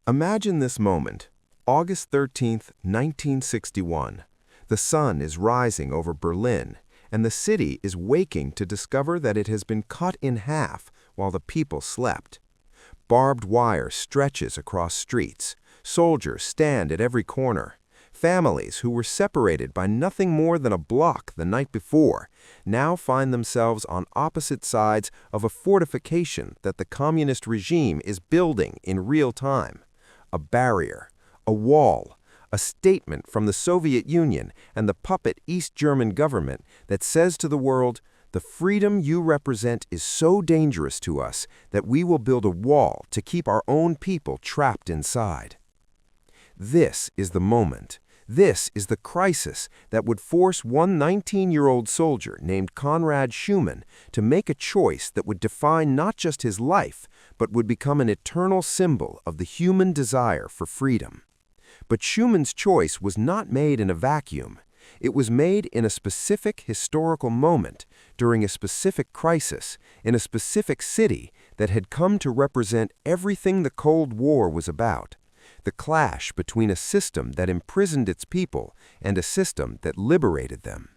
Imagine this moment, August 13th, 1961. The sun is rising over Berlin, and the city is waking to discover that it has been cut in half while the people slept. Barbed wire stretches across streets. Soldiers stand at every corner. Families who were separated by nothing more than a block the night before now find themselves on opposite sides of a fortification that the communist regime is building in real time. A barrier, a wall, a statement from the Soviet Union and the puppet East German government that says to the world, "The freedom you represent is so dangerous to us that we will build a wall to keep our own people trapped inside." This is the moment. This is the crisis that would force one 19-year-old soldier named Conrad Schumann to make a choice that would define not just his life, but would become an eternal symbol of the human desire for freedom. But Schumann's choice was not made in a vacuum. It was made in a specific historical moment, during a specific crisis, in a specific city that had come to represent everything the Cold War was about. The clash between a system that imprisoned its people and a system that liberated them.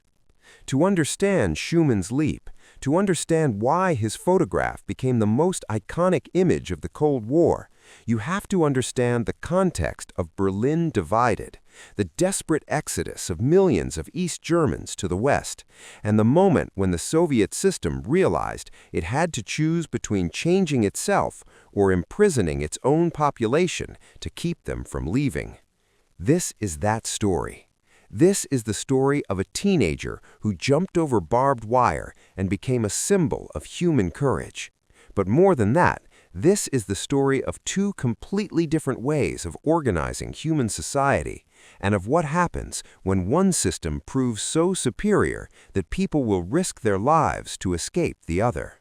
To understand Schumann's leap, to understand why his photograph became the most iconic image of the Cold War, you have to understand the context of Berlin divided, the desperate exodus of millions of East Germans to the West, and the moment when the Soviet system realized it had to choose between changing itself or imprisoning its own population to keep them from leaving. This is that story. This is the story of a teenager who jumped over barbed wire and became a symbol of human courage. But more than that, this is the story of two completely different ways of organizing human society, and of what happens when one system proves so superior that people will risk their lives to escape the other.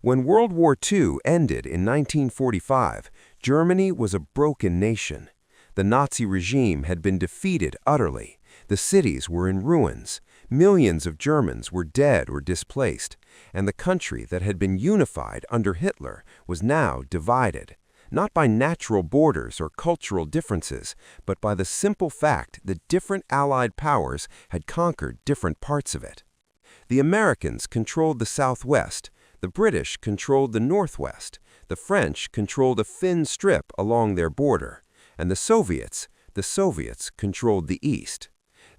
When World War II ended in 1945, Germany was a broken nation. The Nazi regime had been defeated utterly. The cities were in ruins. Millions of Germans were dead or displaced, and the country that had been unified under Hitler was now divided, not by natural borders or cultural differences, but by the simple fact that different Allied powers had conquered different parts of it. The Americans controlled the Southwest, the British controlled the Northwest, the French controlled a thin strip along their border, and the Soviets controlled the East.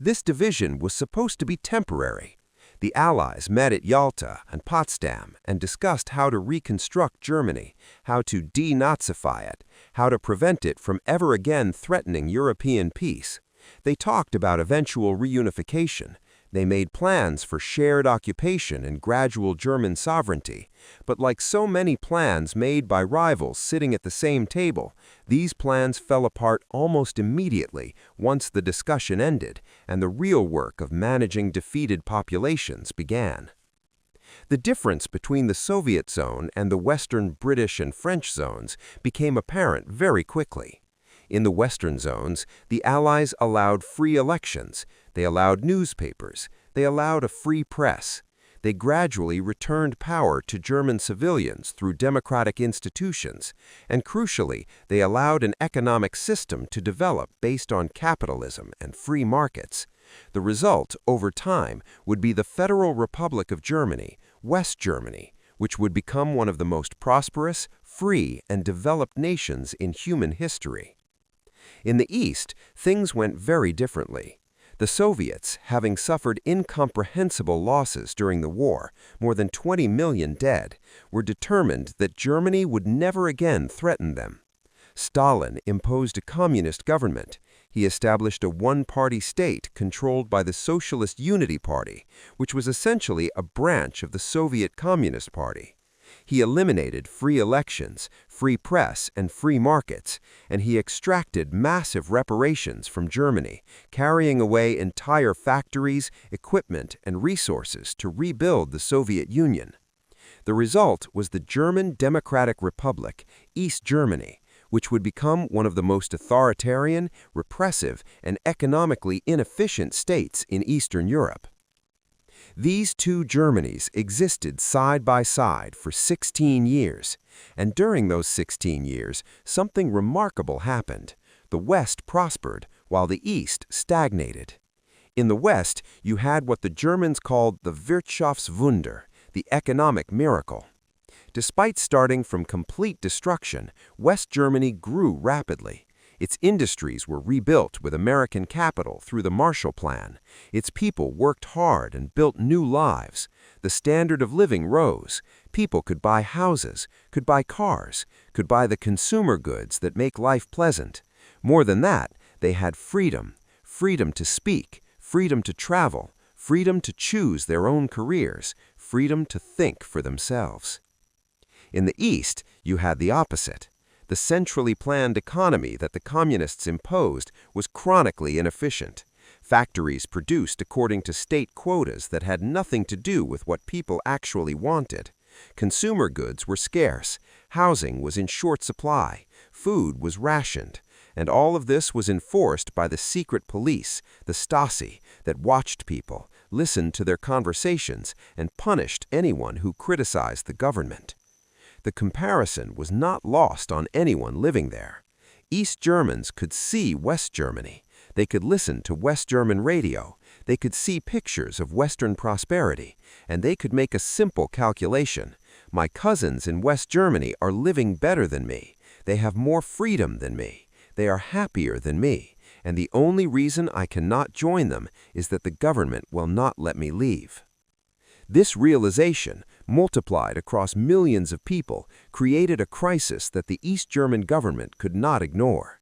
This division was supposed to be temporary. The Allies met at Yalta and Potsdam and discussed how to reconstruct Germany, how to denazify it, how to prevent it from ever again threatening European peace. They talked about eventual reunification. They made plans for shared occupation and gradual German sovereignty, but like so many plans made by rivals sitting at the same table, these plans fell apart almost immediately once the discussion ended and the real work of managing defeated populations began. The difference between the Soviet zone and the Western British and French zones became apparent very quickly. In the Western zones, the Allies allowed free elections, they allowed newspapers, they allowed a free press. They gradually returned power to German civilians through democratic institutions, and crucially, they allowed an economic system to develop based on capitalism and free markets. The result, over time, would be the Federal Republic of Germany, West Germany, which would become one of the most prosperous, free, and developed nations in human history. In the East, things went very differently. The Soviets, having suffered incomprehensible losses during the war, more than 20 million dead, were determined that Germany would never again threaten them. Stalin imposed a communist government. He established a one-party state controlled by the Socialist Unity Party, which was essentially a branch of the Soviet Communist Party. He eliminated free elections, free press, and free markets, and he extracted massive reparations from Germany, carrying away entire factories, equipment, and resources to rebuild the Soviet Union. The result was the German Democratic Republic, East Germany, which would become one of the most authoritarian, repressive, and economically inefficient states in Eastern Europe. These two Germanys existed side by side for 16 years, and during those 16 years, something remarkable happened. The West prospered, while the East stagnated. In the West, you had what the Germans called the Wirtschaftswunder, the economic miracle. Despite starting from complete destruction, West Germany grew rapidly. Its industries were rebuilt with American capital through the Marshall Plan. Its people worked hard and built new lives. The standard of living rose. People could buy houses, could buy cars, could buy the consumer goods that make life pleasant. More than that, they had freedom. Freedom to speak, freedom to travel, freedom to choose their own careers, freedom to think for themselves. In the East, you had the opposite. The centrally planned economy that the communists imposed was chronically inefficient. Factories produced according to state quotas that had nothing to do with what people actually wanted. Consumer goods were scarce, housing was in short supply, food was rationed, and all of this was enforced by the secret police, the Stasi, that watched people, listened to their conversations, and punished anyone who criticized the government. The comparison was not lost on anyone living there. East Germans could see West Germany. They could listen to West German radio. They could see pictures of Western prosperity, and they could make a simple calculation. My cousins in West Germany are living better than me. They have more freedom than me. They are happier than me, and the only reason I cannot join them is that the government will not let me leave. This realization, multiplied across millions of people, created a crisis that the East German government could not ignore.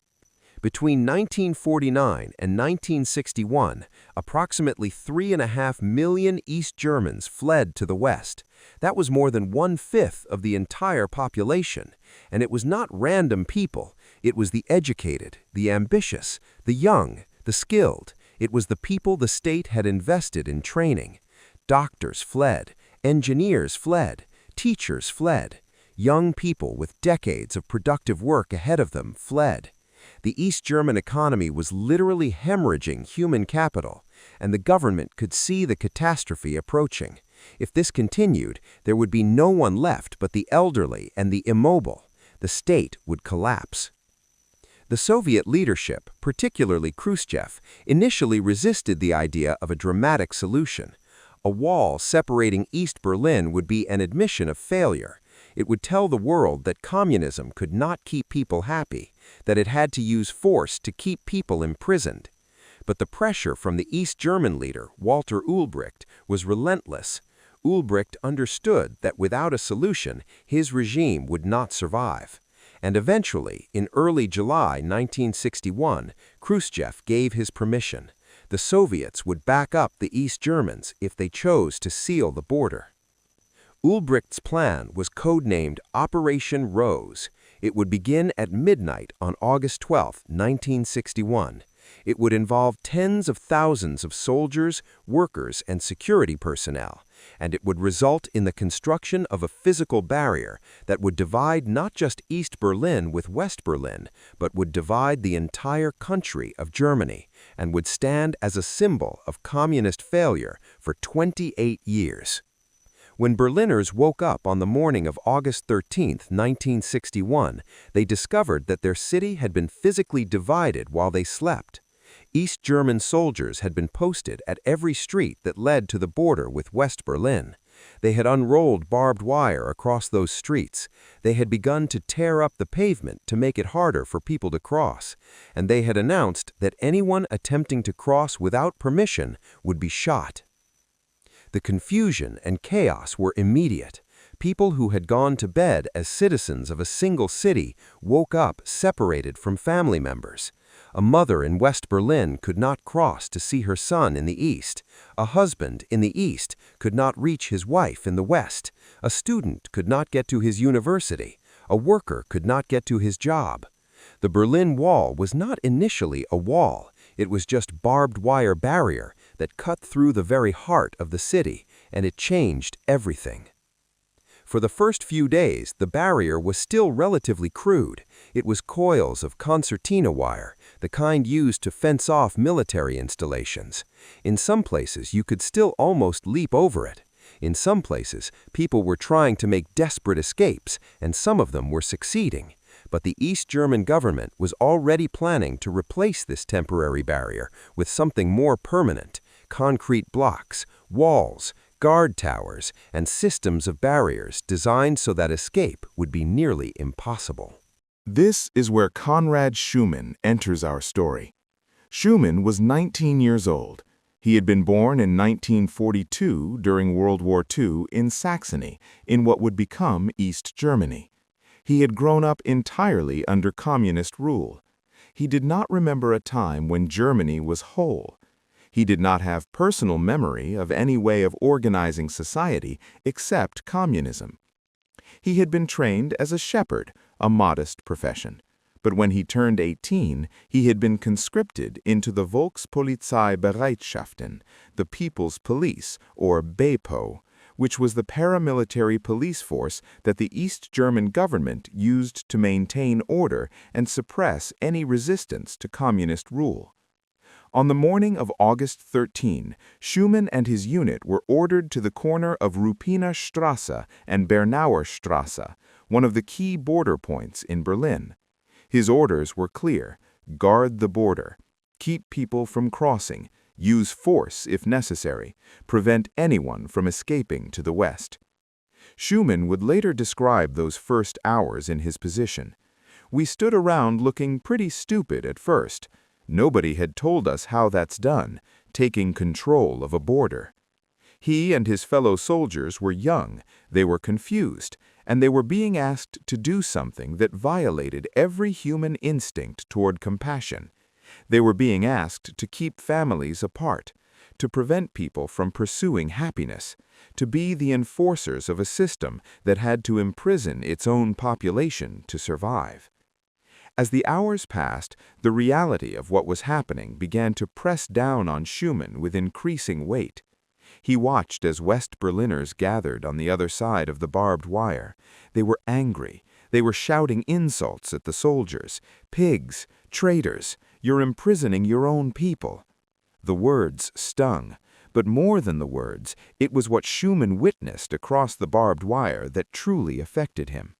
Between 1949 and 1961, approximately 3.5 million East Germans fled to the West. That was more than 1/5 of the entire population, and it was not random people. It was the educated, the ambitious, the young, the skilled. It was the people the state had invested in training. Doctors fled, engineers fled, teachers fled. Young people with decades of productive work ahead of them fled. The East German economy was literally hemorrhaging human capital, and the government could see the catastrophe approaching. If this continued, there would be no one left but the elderly and the immobile. The state would collapse. The Soviet leadership, particularly Khrushchev, initially resisted the idea of a dramatic solution. A wall separating East Berlin would be an admission of failure. It would tell the world that communism could not keep people happy, that it had to use force to keep people imprisoned. But the pressure from the East German leader, Walter Ulbricht, was relentless. Ulbricht understood that without a solution, his regime would not survive. And eventually, in early July 1961, Khrushchev gave his permission. The Soviets would back up the East Germans if they chose to seal the border. Ulbricht's plan was codenamed Operation Rose. It would begin at midnight on August 12, 1961. It would involve tens of thousands of soldiers, workers, and security personnel, and it would result in the construction of a physical barrier that would divide not just East Berlin with West Berlin, but would divide the entire country of Germany, and would stand as a symbol of communist failure for 28 years. When Berliners woke up on the morning of August 13, 1961, they discovered that their city had been physically divided while they slept. East German soldiers had been posted at every street that led to the border with West Berlin. They had unrolled barbed wire across those streets. They had begun to tear up the pavement to make it harder for people to cross, and they had announced that anyone attempting to cross without permission would be shot. The confusion and chaos were immediate. People who had gone to bed as citizens of a single city woke up separated from family members. A mother in West Berlin could not cross to see her son in the East. A husband in the East could not reach his wife in the West. A student could not get to his university. A worker could not get to his job. The Berlin Wall was not initially a wall. It was just barbed wire barrier that cut through the very heart of the city, and it changed everything. For the first few days, the barrier was still relatively crude. It was coils of concertina wire, the kind used to fence off military installations. In some places, you could still almost leap over it. In some places, people were trying to make desperate escapes, and some of them were succeeding. But the East German government was already planning to replace this temporary barrier with something more permanent: concrete blocks, walls, guard towers, and systems of barriers designed so that escape would be nearly impossible. This is where Conrad Schumann enters our story. Schumann was 19 years old. He had been born in 1942 during World War II in Saxony, in what would become East Germany. He had grown up entirely under communist rule. He did not remember a time when Germany was whole. He did not have personal memory of any way of organizing society except communism. He had been trained as a shepherd, a modest profession. But when he turned 18, he had been conscripted into the Volkspolizeibereitschaften, the People's Police, or BEPO, which was the paramilitary police force that the East German government used to maintain order and suppress any resistance to communist rule. On the morning of August 13, Schumann and his unit were ordered to the corner of Ruppiner Strasse and Bernauer Strasse, one of the key border points in Berlin. His orders were clear: guard the border, keep people from crossing, use force if necessary, prevent anyone from escaping to the west. Schumann would later describe those first hours in his position. "We stood around looking pretty stupid at first. Nobody had told us how that's done, taking control of a border." He and his fellow soldiers were young, they were confused, and they were being asked to do something that violated every human instinct toward compassion. They were being asked to keep families apart, to prevent people from pursuing happiness, to be the enforcers of a system that had to imprison its own population to survive. As the hours passed, the reality of what was happening began to press down on Schumann with increasing weight. He watched as West Berliners gathered on the other side of the barbed wire. They were angry. They were shouting insults at the soldiers. "Pigs! Traitors! You're imprisoning your own people!" The words stung, but more than the words, it was what Schumann witnessed across the barbed wire that truly affected him.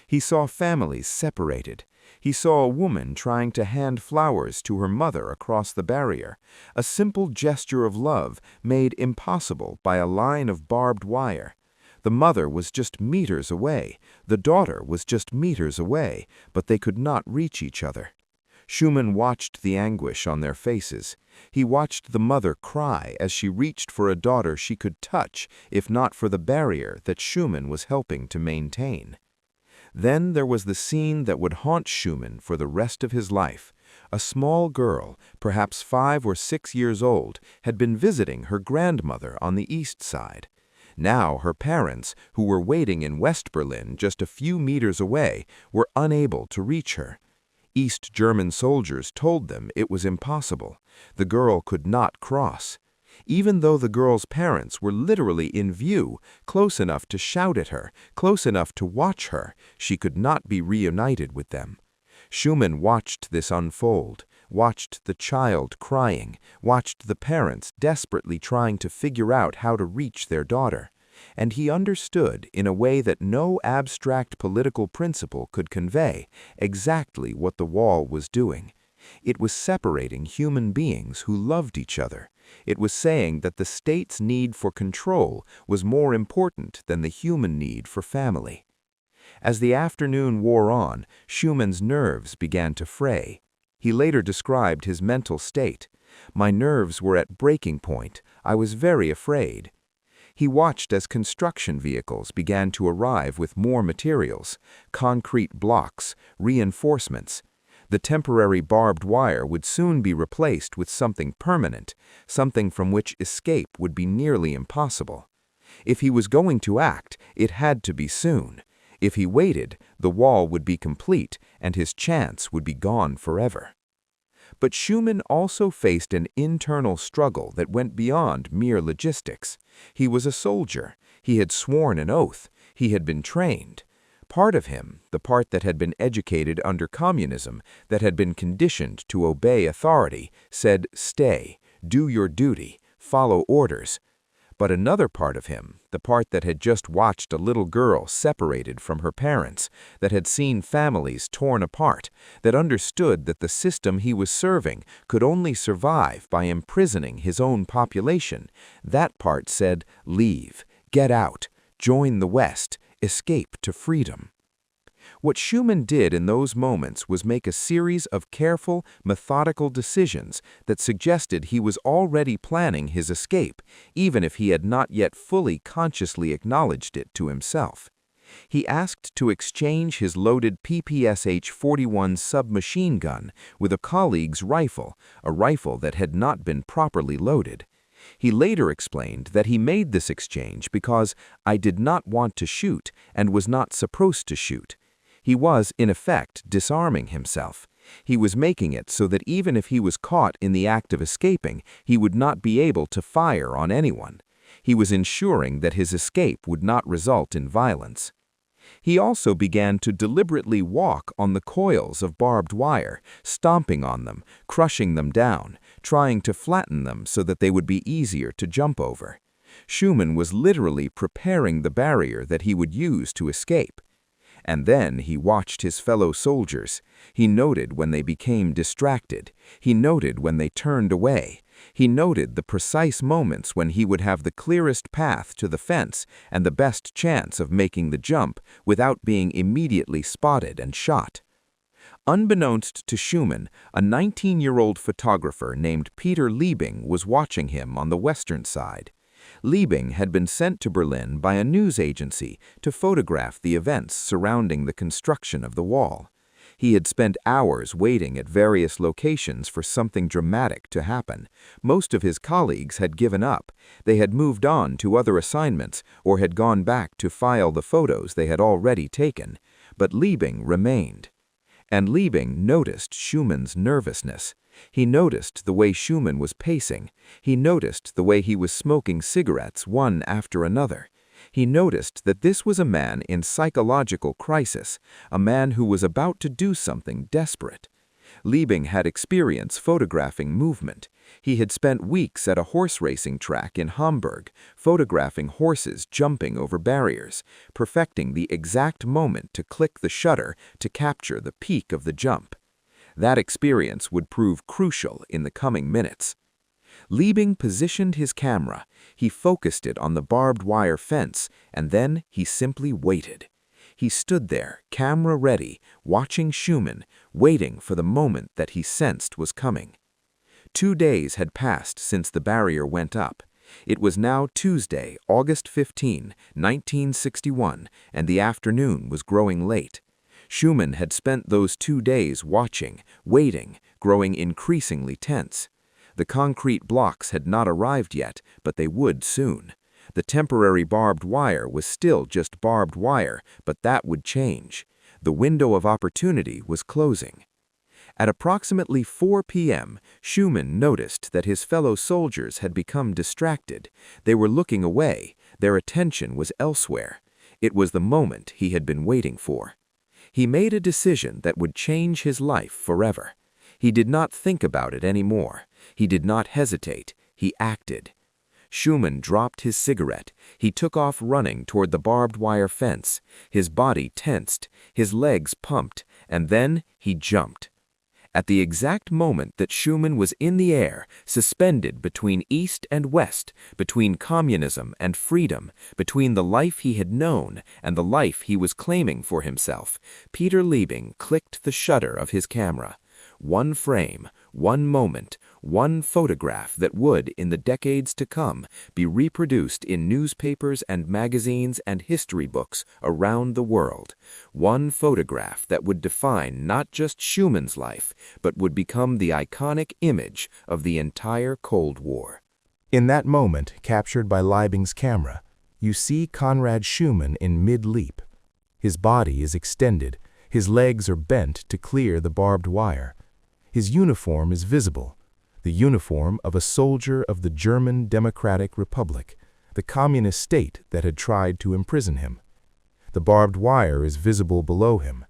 He saw families separated. He saw a woman trying to hand flowers to her mother across the barrier, a simple gesture of love made impossible by a line of barbed wire. The mother was just meters away, the daughter was just meters away, but they could not reach each other. Schumann watched the anguish on their faces. He watched the mother cry as she reached for a daughter she could touch, if not for the barrier that Schumann was helping to maintain. Then there was the scene that would haunt Schumann for the rest of his life. A small girl, perhaps 5 or 6 years old, had been visiting her grandmother on the east side. Now her parents, who were waiting in West Berlin just a few meters away, were unable to reach her. East German soldiers told them it was impossible. The girl could not cross. Even though the girl's parents were literally in view, close enough to shout at her, close enough to watch her, she could not be reunited with them. Schumann watched this unfold, watched the child crying, watched the parents desperately trying to figure out how to reach their daughter. And he understood, in a way that no abstract political principle could convey, exactly what the wall was doing. It was separating human beings who loved each other. It was saying that the state's need for control was more important than the human need for family. As the afternoon wore on, Schumann's nerves began to fray. He later described his mental state. "My nerves were at breaking point. I was very afraid." He watched as construction vehicles began to arrive with more materials, concrete blocks, reinforcements. The temporary barbed wire would soon be replaced with something permanent, something from which escape would be nearly impossible. If he was going to act, it had to be soon. If he waited, the wall would be complete and his chance would be gone forever. But Schumann also faced an internal struggle that went beyond mere logistics. He was a soldier. He had sworn an oath. He had been trained. Part of him, the part that had been educated under communism, that had been conditioned to obey authority, said, "Stay, do your duty, follow orders." But another part of him, the part that had just watched a little girl separated from her parents, that had seen families torn apart, that understood that the system he was serving could only survive by imprisoning his own population, that part said, "Leave, get out, join the West, escape to freedom." What Schumann did in those moments was make a series of careful, methodical decisions that suggested he was already planning his escape, even if he had not yet fully consciously acknowledged it to himself. He asked to exchange his loaded PPSH-41 submachine gun with a colleague's rifle, a rifle that had not been properly loaded. He later explained that he made this exchange because "I did not want to shoot and was not supposed to shoot." He was, in effect, disarming himself. He was making it so that even if he was caught in the act of escaping, he would not be able to fire on anyone. He was ensuring that his escape would not result in violence. He also began to deliberately walk on the coils of barbed wire, stomping on them, crushing them down, trying to flatten them so that they would be easier to jump over. Schumann was literally preparing the barrier that he would use to escape. And then he watched his fellow soldiers. He noted when they became distracted. He noted when they turned away. He noted the precise moments when he would have the clearest path to the fence and the best chance of making the jump without being immediately spotted and shot. Unbeknownst to Schumann, a 19-year-old photographer named Peter Leibing was watching him on the western side. Leibing had been sent to Berlin by a news agency to photograph the events surrounding the construction of the wall. He had spent hours waiting at various locations for something dramatic to happen. Most of his colleagues had given up. They had moved on to other assignments or had gone back to file the photos they had already taken. But Leibing remained. And Leibing noticed Schumann's nervousness. He noticed the way Schumann was pacing. He noticed the way he was smoking cigarettes one after another. He noticed that this was a man in psychological crisis, a man who was about to do something desperate. Leibing had experience photographing movement. He had spent weeks at a horse racing track in Hamburg, photographing horses jumping over barriers, perfecting the exact moment to click the shutter to capture the peak of the jump. That experience would prove crucial in the coming minutes. Leibing positioned his camera. He focused it on the barbed wire fence, and then he simply waited. He stood there, camera ready, watching Schumann, waiting for the moment that he sensed was coming. 2 days had passed since the barrier went up. It was now Tuesday, August 15, 1961, and the afternoon was growing late. Schumann had spent those 2 days watching, waiting, growing increasingly tense. The concrete blocks had not arrived yet, but they would soon. The temporary barbed wire was still just barbed wire, but that would change. The window of opportunity was closing. At approximately 4 p.m., Schumann noticed that his fellow soldiers had become distracted. They were looking away. Their attention was elsewhere. It was the moment he had been waiting for. He made a decision that would change his life forever. He did not think about it anymore. He did not hesitate. He acted. Schumann dropped his cigarette. He took off running toward the barbed wire fence. His body tensed, his legs pumped, and then he jumped. At the exact moment that Schumann was in the air, suspended between East and West, between communism and freedom, between the life he had known and the life he was claiming for himself, Peter Leibing clicked the shutter of his camera. One frame, one moment, one photograph that would, in the decades to come, be reproduced in newspapers and magazines and history books around the world. One photograph that would define not just Schumann's life, but would become the iconic image of the entire Cold War. In that moment, captured by Leibing's camera, you see Conrad Schumann in mid-leap. His body is extended, his legs are bent to clear the barbed wire. His uniform is visible, the uniform of a soldier of the German Democratic Republic, the communist state that had tried to imprison him. The barbed wire is visible below him.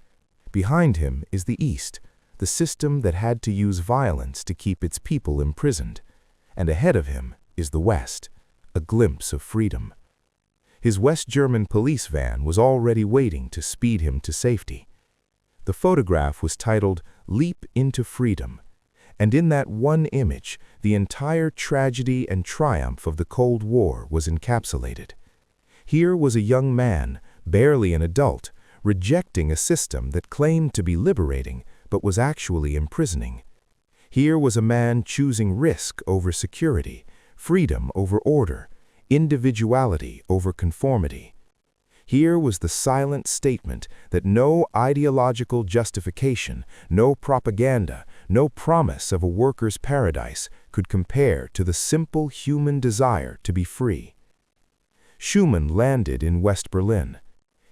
Behind him is the East, the system that had to use violence to keep its people imprisoned. And ahead of him is the West, a glimpse of freedom. His West German police van was already waiting to speed him to safety. The photograph was titled "Leap into Freedom," and in that one image, the entire tragedy and triumph of the Cold War was encapsulated. Here was a young man, barely an adult, rejecting a system that claimed to be liberating but was actually imprisoning. Here was a man choosing risk over security, freedom over order, individuality over conformity. Here was the silent statement that no ideological justification, no propaganda, no promise of a worker's paradise could compare to the simple human desire to be free. Schumann landed in West Berlin.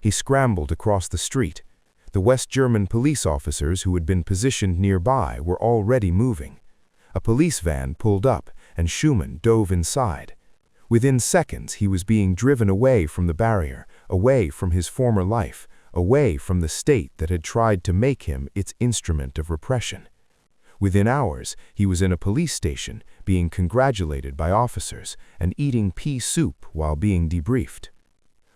He scrambled across the street. The West German police officers who had been positioned nearby were already moving. A police van pulled up, and Schumann dove inside. Within seconds, he was being driven away from the barrier, away from his former life, away from the state that had tried to make him its instrument of repression. Within hours, he was in a police station, being congratulated by officers, and eating pea soup while being debriefed.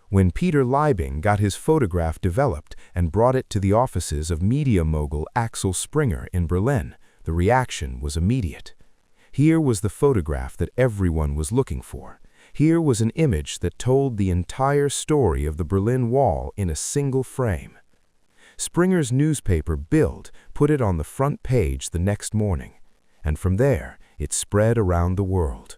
When Peter Leibing got his photograph developed and brought it to the offices of media mogul Axel Springer in Berlin, the reaction was immediate. Here was the photograph that everyone was looking for. Here was an image that told the entire story of the Berlin Wall in a single frame. Springer's newspaper Bild put it on the front page the next morning, and from there it spread around the world.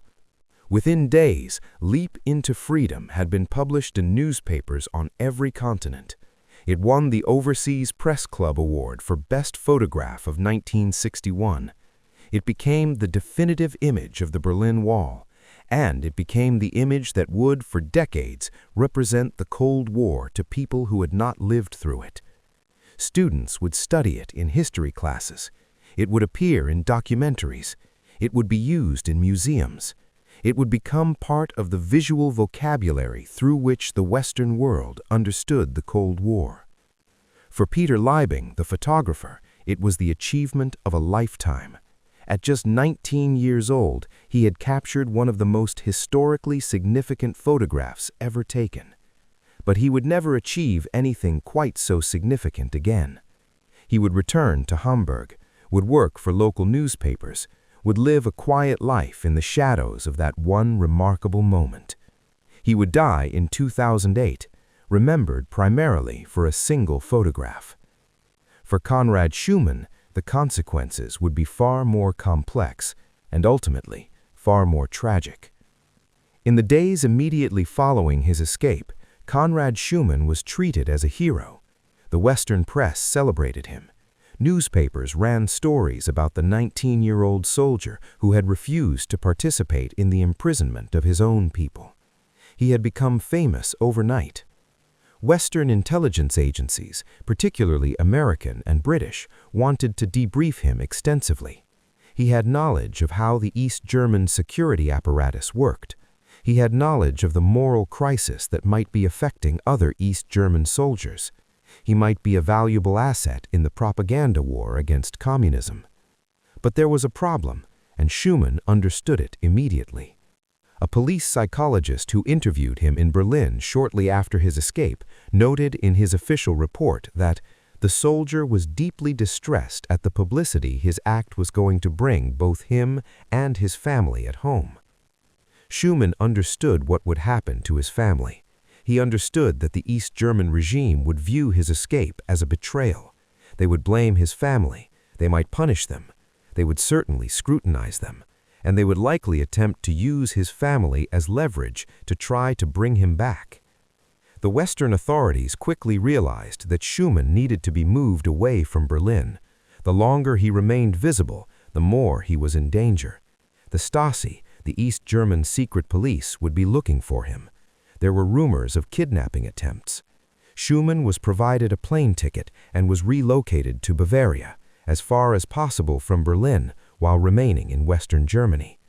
Within days, Leap into Freedom had been published in newspapers on every continent. It won the Overseas Press Club Award for Best Photograph of 1961. It became the definitive image of the Berlin Wall, and it became the image that would, for decades, represent the Cold War to people who had not lived through it. Students would study it in history classes. It would appear in documentaries. It would be used in museums. It would become part of the visual vocabulary through which the Western world understood the Cold War. For Peter Leibing, the photographer, it was the achievement of a lifetime. At just 19 years old, he had captured one of the most historically significant photographs ever taken. But he would never achieve anything quite so significant again. He would return to Hamburg, would work for local newspapers, would live a quiet life in the shadows of that one remarkable moment. He would die in 2008, remembered primarily for a single photograph. For Conrad Schumann, the consequences would be far more complex and ultimately far more tragic. In the days immediately following his escape, Conrad Schumann was treated as a hero. The Western press celebrated him. Newspapers ran stories about the 19-year-old soldier who had refused to participate in the imprisonment of his own people. He had become famous overnight. Western intelligence agencies, particularly American and British, wanted to debrief him extensively. He had knowledge of how the East German security apparatus worked. He had knowledge of the moral crisis that might be affecting other East German soldiers. He might be a valuable asset in the propaganda war against communism. But there was a problem, and Schumann understood it immediately. A police psychologist who interviewed him in Berlin shortly after his escape noted in his official report that the soldier was deeply distressed at the publicity his act was going to bring both him and his family at home. Schumann understood what would happen to his family. He understood that the East German regime would view his escape as a betrayal. They would blame his family. They might punish them. They would certainly scrutinize them. And they would likely attempt to use his family as leverage to try to bring him back. The Western authorities quickly realized that Schumann needed to be moved away from Berlin. The longer he remained visible, the more he was in danger. The Stasi, the East German secret police, would be looking for him. There were rumors of kidnapping attempts. Schumann was provided a plane ticket and was relocated to Bavaria, as far as possible from Berlin, while remaining in Western Germany.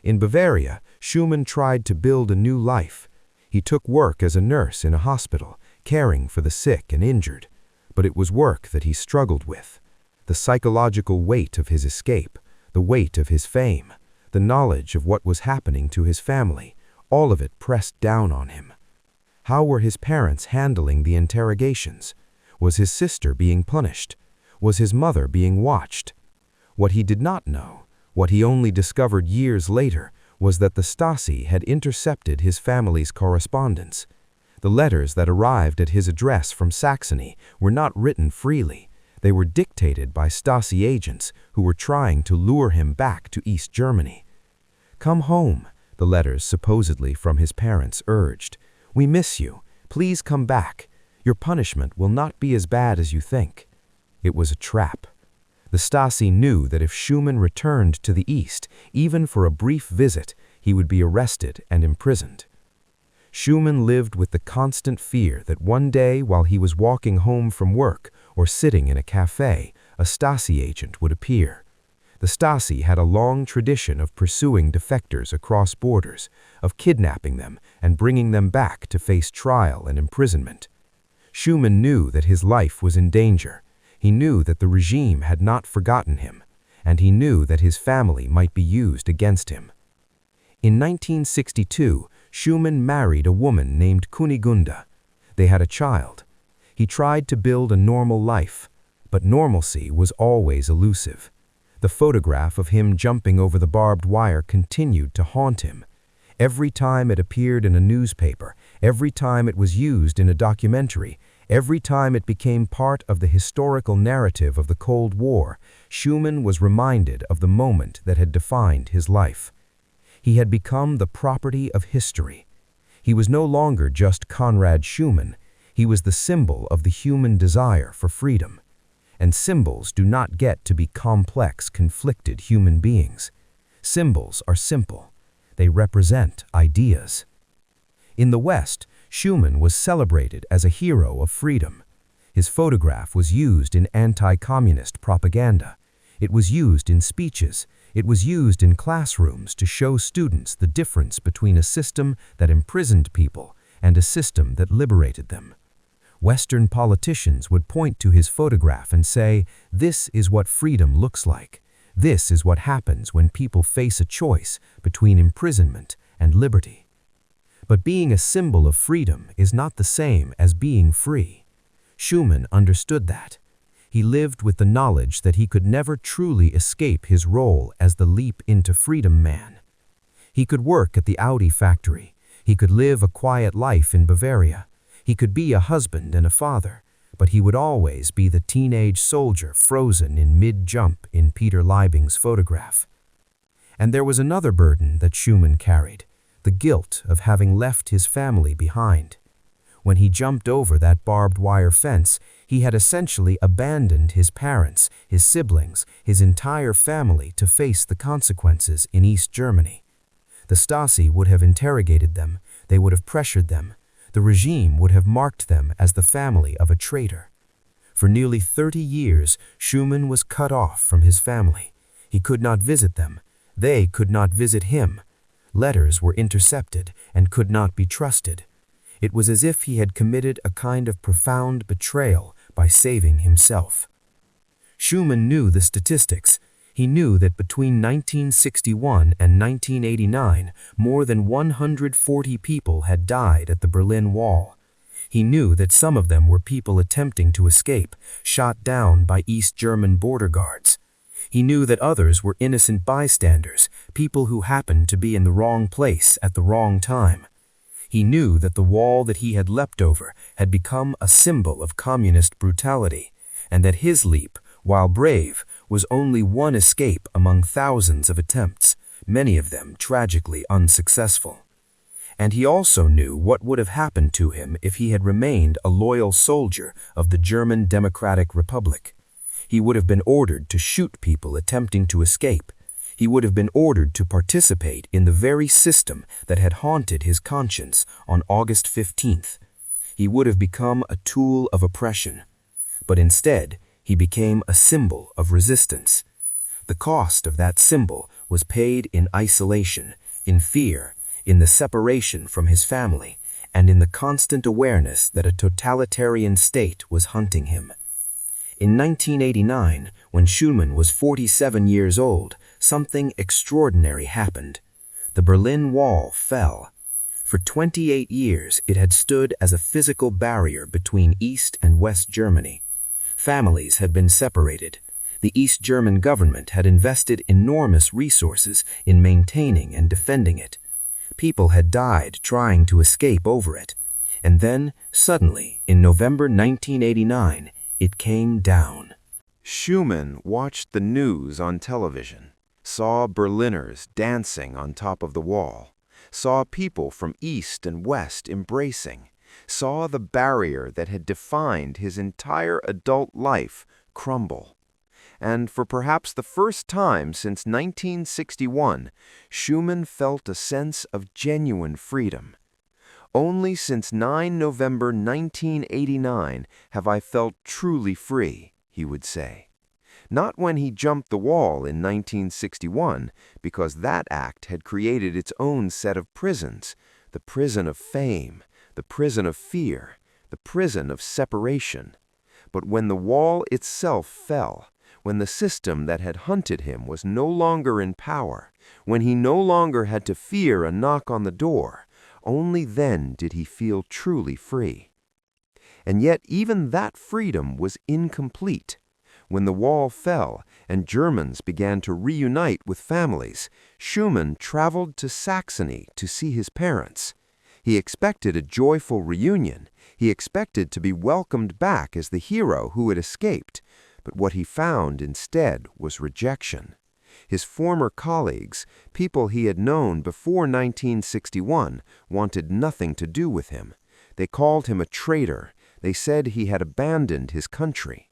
In Bavaria, Schumann tried to build a new life. He took work as a nurse in a hospital, caring for the sick and injured, but it was work that he struggled with. The psychological weight of his escape, the weight of his fame, the knowledge of what was happening to his family, all of it pressed down on him. How were his parents handling the interrogations? Was his sister being punished? Was his mother being watched? What he did not know, what he only discovered years later, was that the Stasi had intercepted his family's correspondence. The letters that arrived at his address from Saxony were not written freely. They were dictated by Stasi agents who were trying to lure him back to East Germany. "Come home," the letters supposedly from his parents urged. "We miss you. Please come back. Your punishment will not be as bad as you think." It was a trap. The Stasi knew that if Schumann returned to the East, even for a brief visit, he would be arrested and imprisoned. Schumann lived with the constant fear that one day while he was walking home from work or sitting in a cafe, a Stasi agent would appear. The Stasi had a long tradition of pursuing defectors across borders, of kidnapping them and bringing them back to face trial and imprisonment. Schumann knew that his life was in danger. He knew that the regime had not forgotten him, and he knew that his family might be used against him. In 1962, Schumann married a woman named Kunigunde. They had a child. He tried to build a normal life, but normalcy was always elusive. The photograph of him jumping over the barbed wire continued to haunt him. Every time it appeared in a newspaper, every time it was used in a documentary, every time it became part of the historical narrative of the Cold War, Schumann was reminded of the moment that had defined his life. He had become the property of history. He was no longer just Conrad Schumann. He was the symbol of the human desire for freedom. And symbols do not get to be complex, conflicted human beings. Symbols are simple. They represent ideas. In the West, Schumann was celebrated as a hero of freedom. His photograph was used in anti-communist propaganda. It was used in speeches. It was used in classrooms to show students the difference between a system that imprisoned people and a system that liberated them. Western politicians would point to his photograph and say, "This is what freedom looks like. This is what happens when people face a choice between imprisonment and liberty." But being a symbol of freedom is not the same as being free. Schumann understood that. He lived with the knowledge that he could never truly escape his role as the leap into freedom man. He could work at the Audi factory. He could live a quiet life in Bavaria. He could be a husband and a father, but he would always be the teenage soldier frozen in mid-jump in Peter Leibing's photograph. And there was another burden that Schumann carried, the guilt of having left his family behind. When he jumped over that barbed wire fence, he had essentially abandoned his parents, his siblings, his entire family to face the consequences in East Germany. The Stasi would have interrogated them, they would have pressured them. The regime would have marked them as the family of a traitor. For nearly 30 years, Schumann was cut off from his family. He could not visit them. They could not visit him. Letters were intercepted and could not be trusted. It was as if he had committed a kind of profound betrayal by saving himself. Schumann knew the statistics. He knew that between 1961 and 1989, more than 140 people had died at the Berlin Wall. He knew that some of them were people attempting to escape, shot down by East German border guards. He knew that others were innocent bystanders, people who happened to be in the wrong place at the wrong time. He knew that the wall that he had leapt over had become a symbol of communist brutality, and that his leap, while brave, was only one escape among thousands of attempts, many of them tragically unsuccessful. And he also knew what would have happened to him if he had remained a loyal soldier of the German Democratic Republic. He would have been ordered to shoot people attempting to escape. He would have been ordered to participate in the very system that had haunted his conscience on August 15th. He would have become a tool of oppression. But instead, he became a symbol of resistance. The cost of that symbol was paid in isolation, in fear, in the separation from his family, and in the constant awareness that a totalitarian state was hunting him. In 1989, when Schumann was 47 years old, something extraordinary happened. The Berlin Wall fell. For 28 years, it had stood as a physical barrier between East and West Germany. Families had been separated. The East German government had invested enormous resources in maintaining and defending it. People had died trying to escape over it. And then, suddenly, in November 1989, it came down. Schumann watched the news on television, saw Berliners dancing on top of the wall, saw people from East and West embracing, saw the barrier that had defined his entire adult life crumble. And for perhaps the first time since 1961, Schumann felt a sense of genuine freedom. Only since 9 November 1989 have I felt truly free, he would say. Not when he jumped the wall in 1961, because that act had created its own set of prisons, the prison of fame, the prison of fear, the prison of separation. But when the wall itself fell, when the system that had hunted him was no longer in power, when he no longer had to fear a knock on the door, only then did he feel truly free. And yet even that freedom was incomplete. When the wall fell and Germans began to reunite with families, Schumann traveled to Saxony to see his parents. He expected a joyful reunion. He expected to be welcomed back as the hero who had escaped. But what he found instead was rejection. His former colleagues, people he had known before 1961, wanted nothing to do with him. They called him a traitor. They said he had abandoned his country.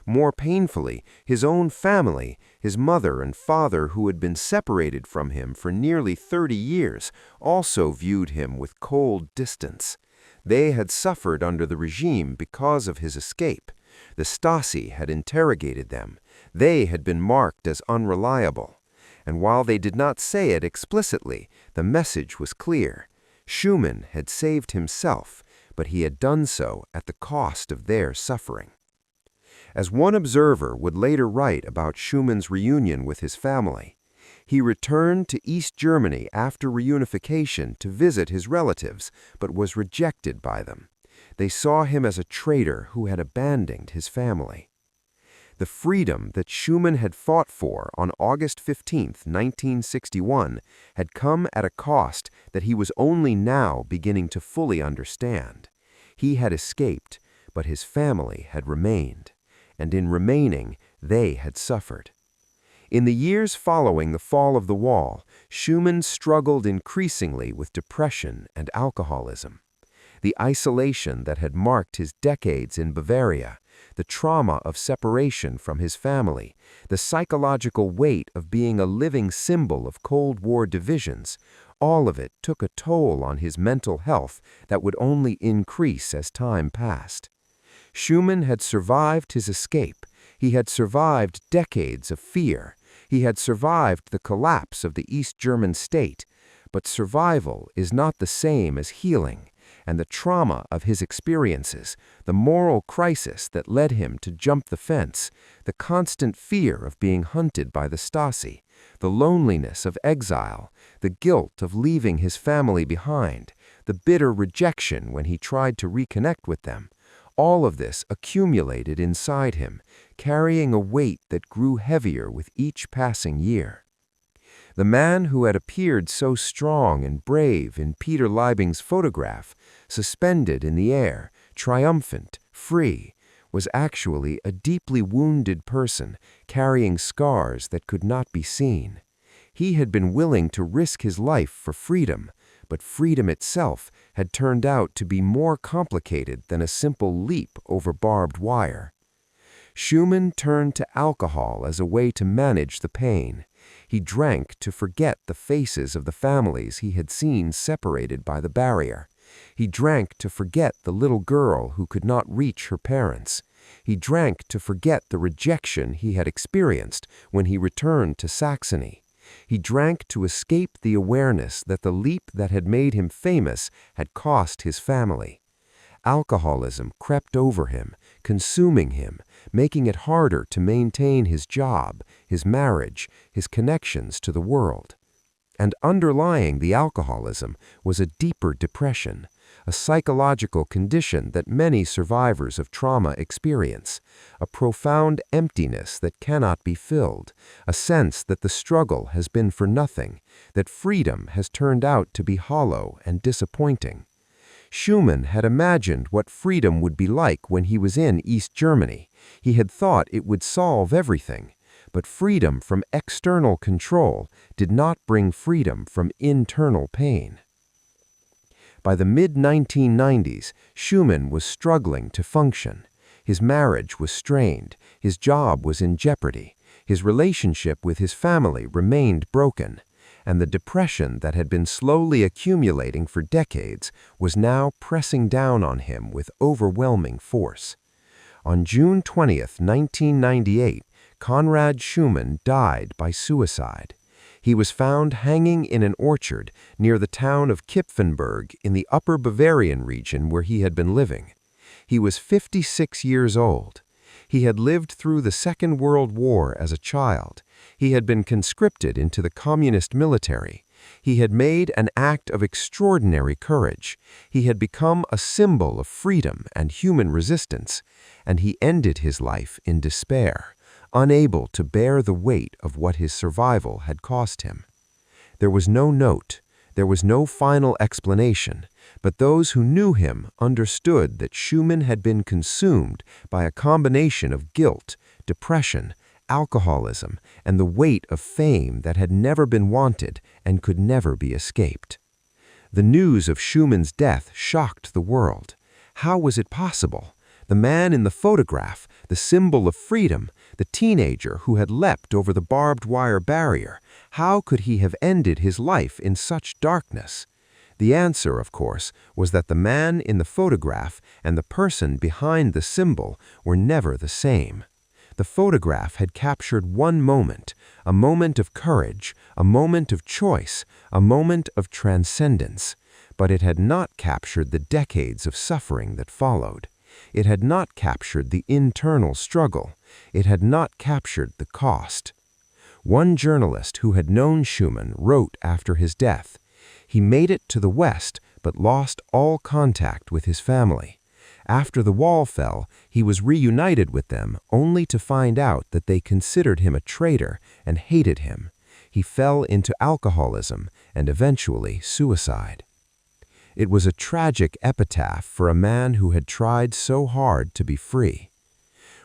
More painfully, his own family, his mother and father who had been separated from him for nearly 30 years, also viewed him with cold distance. They had suffered under the regime because of his escape. The Stasi had interrogated them. They had been marked as unreliable. And while they did not say it explicitly, the message was clear. Schumann had saved himself, but he had done so at the cost of their suffering. As one observer would later write about Schumann's reunion with his family, he returned to East Germany after reunification to visit his relatives, but was rejected by them. They saw him as a traitor who had abandoned his family. The freedom that Schumann had fought for on August 15, 1961, had come at a cost that he was only now beginning to fully understand. He had escaped, but his family had remained, and in remaining, they had suffered. In the years following the fall of the wall, Schumann struggled increasingly with depression and alcoholism. The isolation that had marked his decades in Bavaria, the trauma of separation from his family, the psychological weight of being a living symbol of Cold War divisions, all of it took a toll on his mental health that would only increase as time passed. Schumann had survived his escape. He had survived decades of fear. He had survived the collapse of the East German state. But survival is not the same as healing. And the trauma of his experiences, the moral crisis that led him to jump the fence, the constant fear of being hunted by the Stasi, the loneliness of exile, the guilt of leaving his family behind, the bitter rejection when he tried to reconnect with them, all of this accumulated inside him, carrying a weight that grew heavier with each passing year. The man who had appeared so strong and brave in Peter Leibing's photograph, suspended in the air, triumphant, free, was actually a deeply wounded person carrying scars that could not be seen. He had been willing to risk his life for freedom, but freedom itself had turned out to be more complicated than a simple leap over barbed wire. Schumann turned to alcohol as a way to manage the pain. He drank to forget the faces of the families he had seen separated by the barrier. He drank to forget the little girl who could not reach her parents. He drank to forget the rejection he had experienced when he returned to Saxony. He drank to escape the awareness that the leap that had made him famous had cost his family. Alcoholism crept over him, consuming him, making it harder to maintain his job, his marriage, his connections to the world. And underlying the alcoholism was a deeper depression, a psychological condition that many survivors of trauma experience, a profound emptiness that cannot be filled, a sense that the struggle has been for nothing, that freedom has turned out to be hollow and disappointing. Schumann had imagined what freedom would be like when he was in East Germany. He had thought it would solve everything. But freedom from external control did not bring freedom from internal pain. By the mid-1990s, Schumann was struggling to function. His marriage was strained, his job was in jeopardy, his relationship with his family remained broken, and the depression that had been slowly accumulating for decades was now pressing down on him with overwhelming force. On June 20, 1998, Conrad Schumann died by suicide. He was found hanging in an orchard near the town of Kipfenberg in the Upper Bavarian region where he had been living. He was 56 years old. He had lived through the Second World War as a child. He had been conscripted into the communist military. He had made an act of extraordinary courage. He had become a symbol of freedom and human resistance, and he ended his life in despair, unable to bear the weight of what his survival had cost him. There was no note, there was no final explanation, but those who knew him understood that Schumann had been consumed by a combination of guilt, depression, alcoholism, and the weight of fame that had never been wanted and could never be escaped. The news of Schumann's death shocked the world. How was it possible? The man in the photograph, the symbol of freedom, the teenager who had leapt over the barbed wire barrier, how could he have ended his life in such darkness? The answer, of course, was that the man in the photograph and the person behind the symbol were never the same. The photograph had captured one moment, a moment of courage, a moment of choice, a moment of transcendence, but it had not captured the decades of suffering that followed. It had not captured the internal struggle. It had not captured the cost. One journalist who had known Schumann wrote after his death, "He made it to the West, but lost all contact with his family. After the wall fell, he was reunited with them only to find out that they considered him a traitor and hated him. He fell into alcoholism and eventually suicide." It was a tragic epitaph for a man who had tried so hard to be free.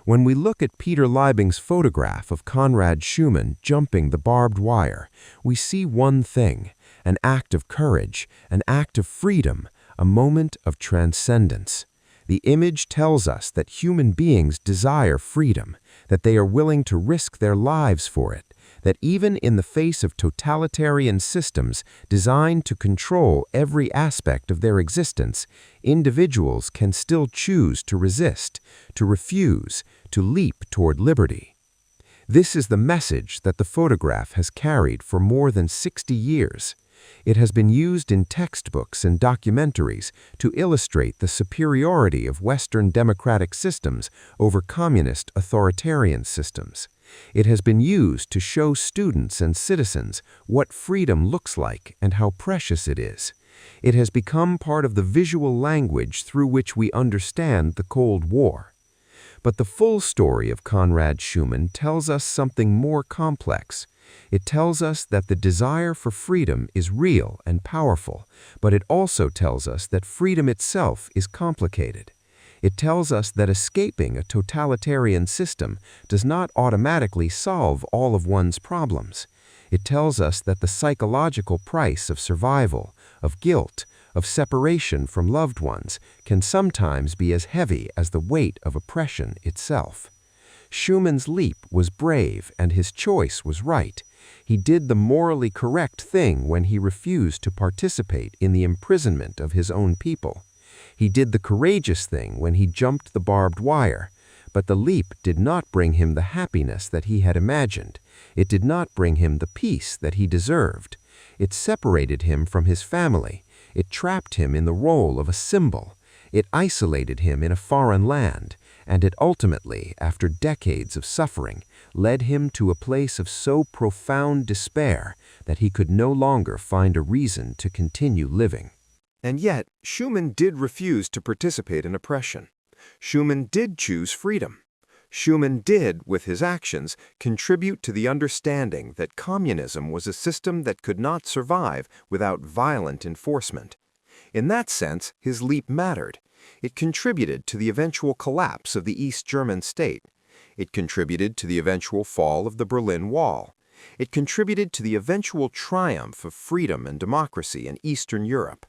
When we look at Peter Leibing's photograph of Conrad Schumann jumping the barbed wire, we see one thing, an act of courage, an act of freedom, a moment of transcendence. The image tells us that human beings desire freedom, that they are willing to risk their lives for it, that even in the face of totalitarian systems designed to control every aspect of their existence, individuals can still choose to resist, to refuse, to leap toward liberty. This is the message that the photograph has carried for more than 60 years. It has been used in textbooks and documentaries to illustrate the superiority of Western democratic systems over communist authoritarian systems. It has been used to show students and citizens what freedom looks like and how precious it is. It has become part of the visual language through which we understand the Cold War. But the full story of Conrad Schumann tells us something more complex. It tells us that the desire for freedom is real and powerful, but it also tells us that freedom itself is complicated. It tells us that escaping a totalitarian system does not automatically solve all of one's problems. It tells us that the psychological price of survival, of guilt, of separation from loved ones can sometimes be as heavy as the weight of oppression itself. Schumann's leap was brave and his choice was right. He did the morally correct thing when he refused to participate in the imprisonment of his own people. He did the courageous thing when he jumped the barbed wire. But the leap did not bring him the happiness that he had imagined. It did not bring him the peace that he deserved. It separated him from his family. It trapped him in the role of a symbol. It isolated him in a foreign land, and it ultimately, after decades of suffering, led him to a place of so profound despair that he could no longer find a reason to continue living. And yet, Schumann did refuse to participate in oppression. Schumann did choose freedom. Schumann did, with his actions, contribute to the understanding that communism was a system that could not survive without violent enforcement. In that sense, his leap mattered. It contributed to the eventual collapse of the East German state. It contributed to the eventual fall of the Berlin Wall. It contributed to the eventual triumph of freedom and democracy in Eastern Europe.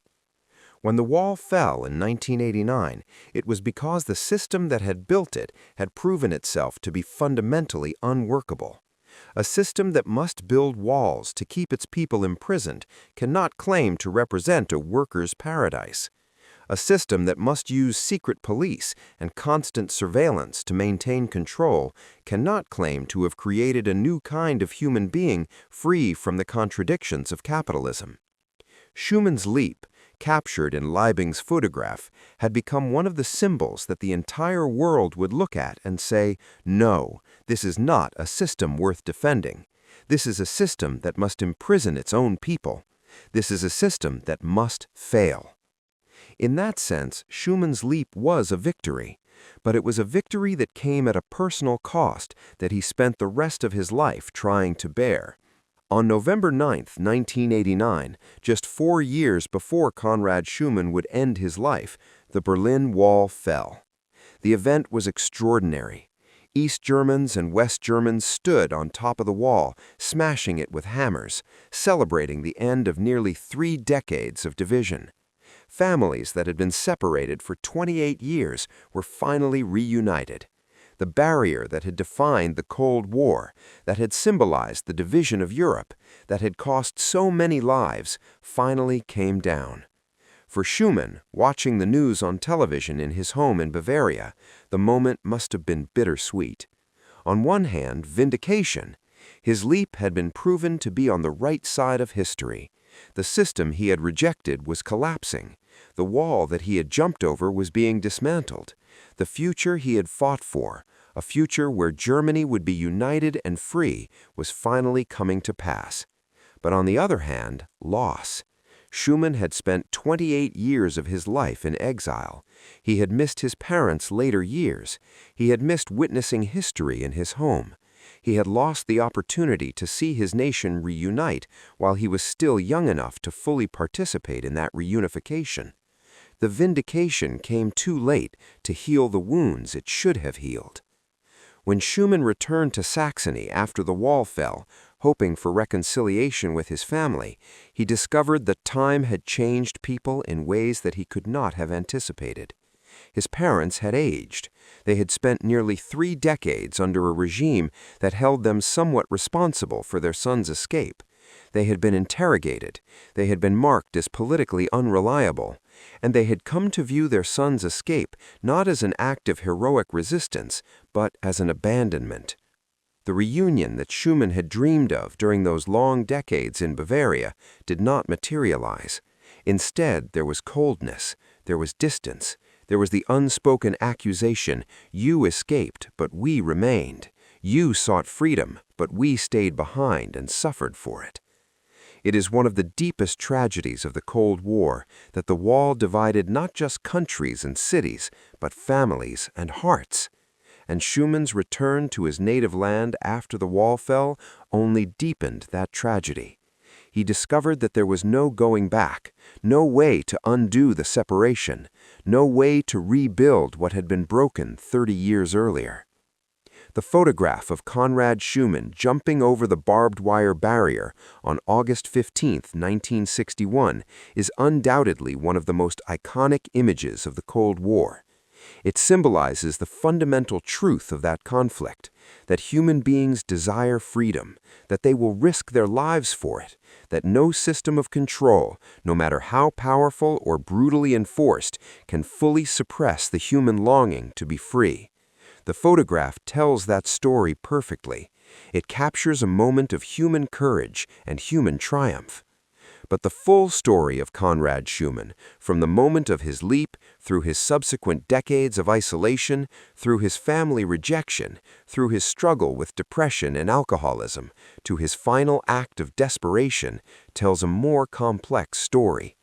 When the wall fell in 1989, it was because the system that had built it had proven itself to be fundamentally unworkable. A system that must build walls to keep its people imprisoned cannot claim to represent a worker's paradise. A system that must use secret police and constant surveillance to maintain control cannot claim to have created a new kind of human being free from the contradictions of capitalism. Schumann's leap, captured in Leibing's photograph, had become one of the symbols that the entire world would look at and say, "No, this is not a system worth defending. This is a system that must imprison its own people. This is a system that must fail." In that sense, Schumann's leap was a victory, but it was a victory that came at a personal cost that he spent the rest of his life trying to bear. On November 9, 1989, just 4 years before Conrad Schumann would end his life, the Berlin Wall fell. The event was extraordinary. East Germans and West Germans stood on top of the wall, smashing it with hammers, celebrating the end of nearly 3 decades of division. Families that had been separated for 28 years were finally reunited. The barrier that had defined the Cold War, that had symbolized the division of Europe, that had cost so many lives, finally came down. For Schumann, watching the news on television in his home in Bavaria, the moment must have been bittersweet. On one hand, vindication. His leap had been proven to be on the right side of history. The system he had rejected was collapsing. The wall that he had jumped over was being dismantled. The future he had fought for, a future where Germany would be united and free, was finally coming to pass. But on the other hand, loss. Schumann had spent 28 years of his life in exile. He had missed his parents' later years. He had missed witnessing history in his home. He had lost the opportunity to see his nation reunite while he was still young enough to fully participate in that reunification. The vindication came too late to heal the wounds it should have healed. When Schumann returned to Saxony after the wall fell, hoping for reconciliation with his family, he discovered that time had changed people in ways that he could not have anticipated. His parents had aged. They had spent nearly 3 decades under a regime that held them somewhat responsible for their son's escape. They had been interrogated. They had been marked as politically unreliable. And they had come to view their son's escape not as an act of heroic resistance, but as an abandonment. The reunion that Schumann had dreamed of during those long decades in Bavaria did not materialize. Instead, there was coldness, there was distance, there was the unspoken accusation, "You escaped, but we remained. You sought freedom, but we stayed behind and suffered for it." It is one of the deepest tragedies of the Cold War that the wall divided not just countries and cities, but families and hearts. And Schumann's return to his native land after the wall fell only deepened that tragedy. He discovered that there was no going back, no way to undo the separation, no way to rebuild what had been broken 30 years earlier. The photograph of Conrad Schumann jumping over the barbed wire barrier on August 15, 1961, is undoubtedly one of the most iconic images of the Cold War. It symbolizes the fundamental truth of that conflict, that human beings desire freedom, that they will risk their lives for it, that no system of control, no matter how powerful or brutally enforced, can fully suppress the human longing to be free. The photograph tells that story perfectly. It captures a moment of human courage and human triumph. But the full story of Conrad Schumann, from the moment of his leap, through his subsequent decades of isolation, through his family rejection, through his struggle with depression and alcoholism, to his final act of desperation, tells a more complex story.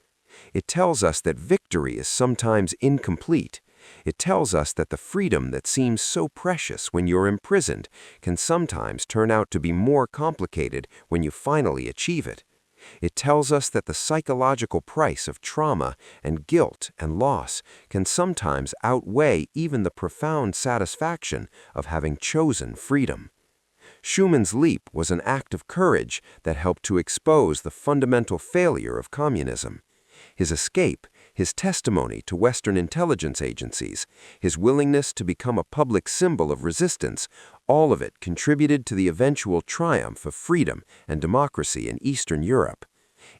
It tells us that victory is sometimes incomplete. It tells us that the freedom that seems so precious when you're imprisoned can sometimes turn out to be more complicated when you finally achieve it. It tells us that the psychological price of trauma and guilt and loss can sometimes outweigh even the profound satisfaction of having chosen freedom. Schumann's leap was an act of courage that helped to expose the fundamental failure of communism. His escape, his testimony to Western intelligence agencies, his willingness to become a public symbol of resistance, all of it contributed to the eventual triumph of freedom and democracy in Eastern Europe.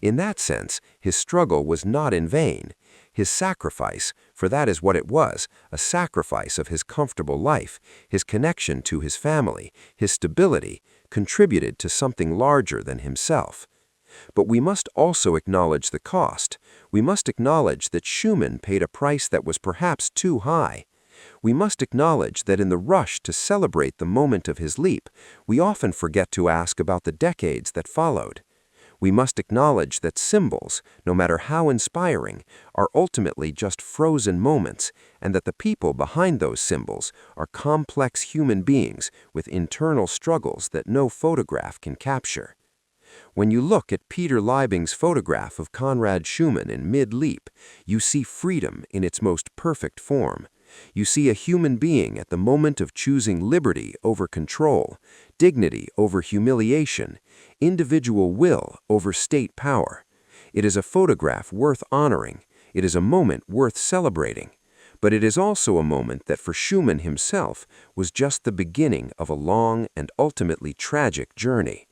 In that sense, his struggle was not in vain. His sacrifice, for that is what it was, a sacrifice of his comfortable life, his connection to his family, his stability, contributed to something larger than himself. But we must also acknowledge the cost. We must acknowledge that Schumann paid a price that was perhaps too high. We must acknowledge that in the rush to celebrate the moment of his leap, we often forget to ask about the decades that followed. We must acknowledge that symbols, no matter how inspiring, are ultimately just frozen moments, and that the people behind those symbols are complex human beings with internal struggles that no photograph can capture. When you look at Peter Leibing's photograph of Conrad Schumann in mid-leap, you see freedom in its most perfect form. You see a human being at the moment of choosing liberty over control, dignity over humiliation, individual will over state power. It is a photograph worth honoring. It is a moment worth celebrating. But it is also a moment that for Schumann himself was just the beginning of a long and ultimately tragic journey.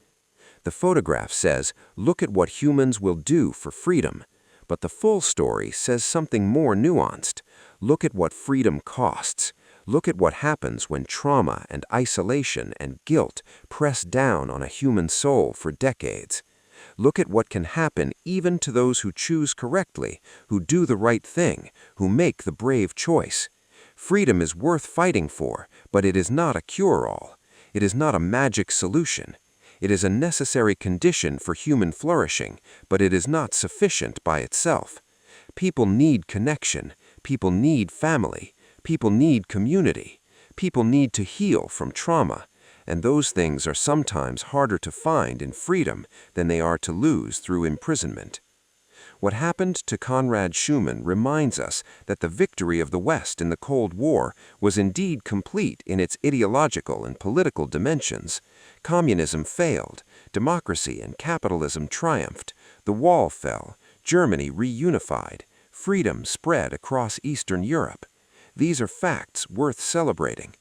The photograph says, "Look at what humans will do for freedom." But the full story says something more nuanced. Look at what freedom costs. Look at what happens when trauma and isolation and guilt press down on a human soul for decades. Look at what can happen even to those who choose correctly, who do the right thing, who make the brave choice. Freedom is worth fighting for, but it is not a cure-all. It is not a magic solution. It is a necessary condition for human flourishing, but it is not sufficient by itself. People need connection. People need family. People need community. People need to heal from trauma. And those things are sometimes harder to find in freedom than they are to lose through imprisonment. What happened to Conrad Schumann reminds us that the victory of the West in the Cold War was indeed complete in its ideological and political dimensions. Communism failed, democracy and capitalism triumphed, the wall fell, Germany reunified, freedom spread across Eastern Europe. These are facts worth celebrating.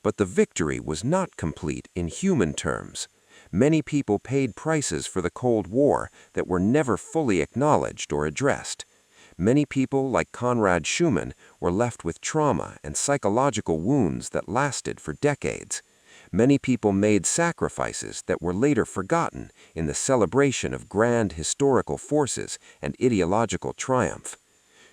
But the victory was not complete in human terms. Many people paid prices for the Cold War that were never fully acknowledged or addressed. Many people, like Conrad Schumann, were left with trauma and psychological wounds that lasted for decades. Many people made sacrifices that were later forgotten in the celebration of grand historical forces and ideological triumph.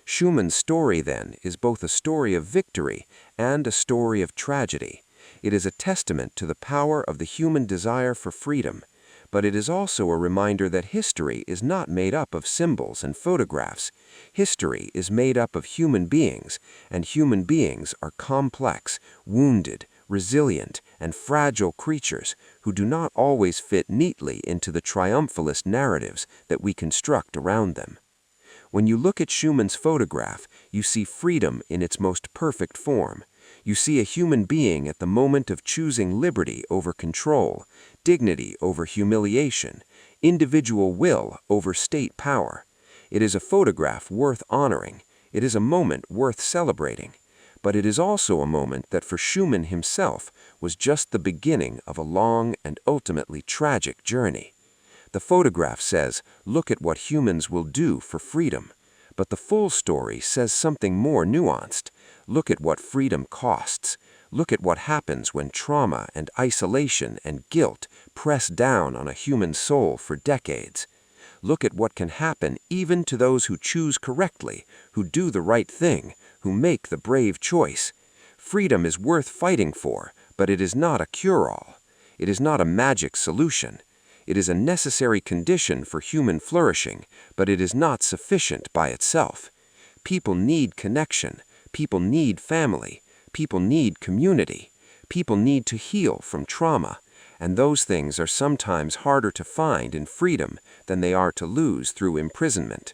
Schumann's story, then, is both a story of victory and a story of tragedy. It is a testament to the power of the human desire for freedom, but it is also a reminder that history is not made up of symbols and photographs. History is made up of human beings, and human beings are complex, wounded, resilient, and fragile creatures who do not always fit neatly into the triumphalist narratives that we construct around them. When you look at Schumann's photograph, you see freedom in its most perfect form. You see a human being at the moment of choosing liberty over control, dignity over humiliation, individual will over state power. It is a photograph worth honoring. It is a moment worth celebrating. But it is also a moment that for Schumann himself was just the beginning of a long and ultimately tragic journey. The photograph says, "Look at what humans will do for freedom." But the full story says something more nuanced. Look at what freedom costs. Look at what happens when trauma and isolation and guilt press down on a human soul for decades. Look at what can happen even to those who choose correctly, who do the right thing, who make the brave choice. Freedom is worth fighting for, but it is not a cure-all. It is not a magic solution. It is a necessary condition for human flourishing, but it is not sufficient by itself. People need connection. People need family. People need community. People need to heal from trauma, and those things are sometimes harder to find in freedom than they are to lose through imprisonment.